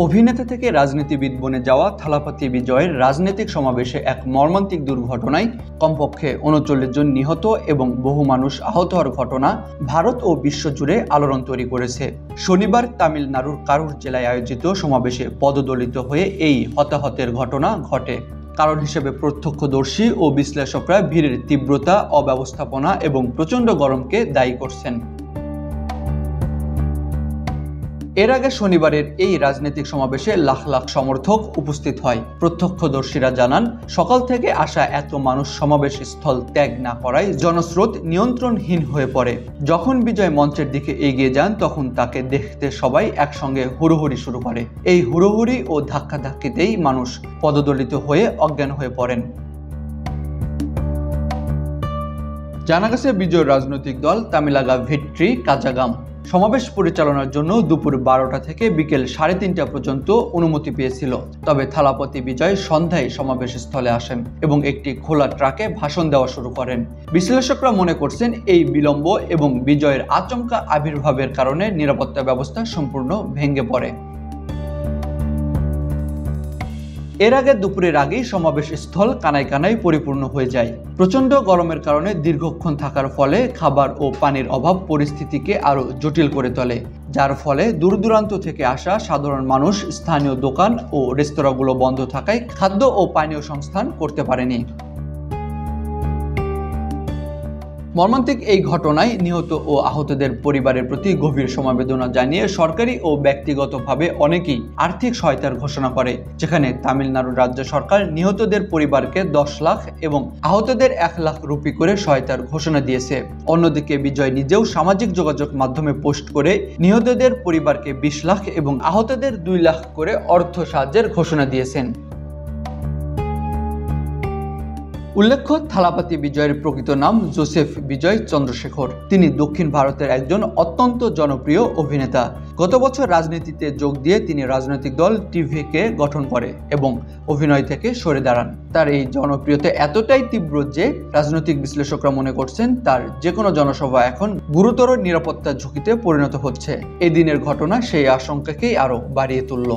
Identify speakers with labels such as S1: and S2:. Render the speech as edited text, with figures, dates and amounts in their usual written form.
S1: অভিনেতা থেকে রাজনীতিবিদ বনে যাওয়া থালাপতি বিজয়ের রাজনৈতিক সমাবেশে এক মর্মান্তিক দুর্ঘটনায় কমপক্ষে ৩৯ জন নিহত এবং বহু মানুষ আহত হওয়ার ঘটনা ভারত ও বিশ্বজুড়ে আলোড়ন তৈরি করেছে। শনিবার তামিলনাড়ুর কারুর জেলায় আয়োজিত সমাবেশে পদদলিত হয়ে এই হতাহতের ঘটনা ঘটে। কারণ হিসেবে প্রত্যক্ষদর্শী ও বিশ্লেষকরা ভিড়ের তীব্রতা, অব্যবস্থাপনা এবং প্রচণ্ড গরমকে দায়ী করছেন। এর আগে শনিবারের এই রাজনৈতিক সমাবেশে লাখ লাখ সমর্থক উপস্থিত হয়। প্রত্যক্ষদর্শীরা জানান, সকাল থেকে আসা এত মানুষ সমাবেশ স্থল ত্যাগ না করায় জনস্রোত নিয়ন্ত্রণহীন হয়ে পড়ে। যখন বিজয় মঞ্চের দিকে এগিয়ে যান তখন তাকে দেখতে সবাই একসঙ্গে হুড়োহুড়ি শুরু করে। এই হুড়োহুড়ি ও ধাক্কাধাক্কিতেই মানুষ পদদলিত হয়ে অজ্ঞান হয়ে পড়েন। জানা গেছে, বিজয় রাজনৈতিক দল তামিলাগা ভেট্রি কাজাগাম সমাবেশ পরিচালনার জন্য দুপুর ১২টা থেকে বিকেল ৩:৩০ পর্যন্ত অনুমতি পেয়েছিল। তবে থালাপতি বিজয় সন্ধ্যায় সমাবেশ স্থলে আসেন এবং একটি খোলা ট্রাকে ভাষণ দেওয়া শুরু করেন। বিশ্লেষকরা মনে করছেন, এই বিলম্ব এবং বিজয়ের আচমকা আবির্ভাবের কারণে নিরাপত্তা ব্যবস্থা সম্পূর্ণ ভেঙে পড়ে। এর আগে দুপুরের আগেই সমাবেশ স্থল কানায় কানায় পরিপূর্ণ হয়ে যায়। প্রচণ্ড গরমের কারণে দীর্ঘক্ষণ থাকার ফলে খাবার ও পানির অভাব পরিস্থিতিকে আরও জটিল করে তোলে, যার ফলে দূর দূরান্ত থেকে আসা সাধারণ মানুষ স্থানীয় দোকান ও রেস্তোরাঁগুলো বন্ধ থাকায় খাদ্য ও পানীয় সংস্থান করতে পারেনি। মর্মান্তিক এই ঘটনায় নিহত ও আহতদের পরিবারের প্রতি গভীর সমবেদনা জানিয়ে সরকারি ও ব্যক্তিগতভাবে অনেকেই আর্থিক সহায়তার ঘোষণা করে, যেখানে তামিলনাড়ু রাজ্য সরকার নিহতদের পরিবারকে ১০ লাখ এবং আহতদের ১ লাখ রুপি করে সহায়তার ঘোষণা দিয়েছে। অন্যদিকে বিজয় নিজেও সামাজিক যোগাযোগ মাধ্যমে পোস্ট করে নিহতদের পরিবারকে ২০ লাখ এবং আহতদের ২ লাখ করে অর্থ সাহায্যের ঘোষণা দিয়েছেন। উল্লেখ্য, থালাপতি বিজয়ের প্রকৃত নাম জোসেফ বিজয় চন্দ্রশেখর। তিনি দক্ষিণ ভারতের একজন অত্যন্ত জনপ্রিয় অভিনেতা। গত বছর রাজনীতিতে যোগ দিয়ে তিনি রাজনৈতিক দল টিভিকে গঠন করে এবং অভিনয় থেকে সরে দাঁড়ান। তার এই জনপ্রিয়তা এতটাই তীব্র যে রাজনৈতিক বিশ্লেষকরা মনে করছেন তার যে কোনো জনসভা এখন গুরুতর নিরাপত্তা ঝুঁকিতে পরিণত হচ্ছে। এই দিনের ঘটনা সেই আশঙ্কাকেই আরও বাড়িয়ে তুলল।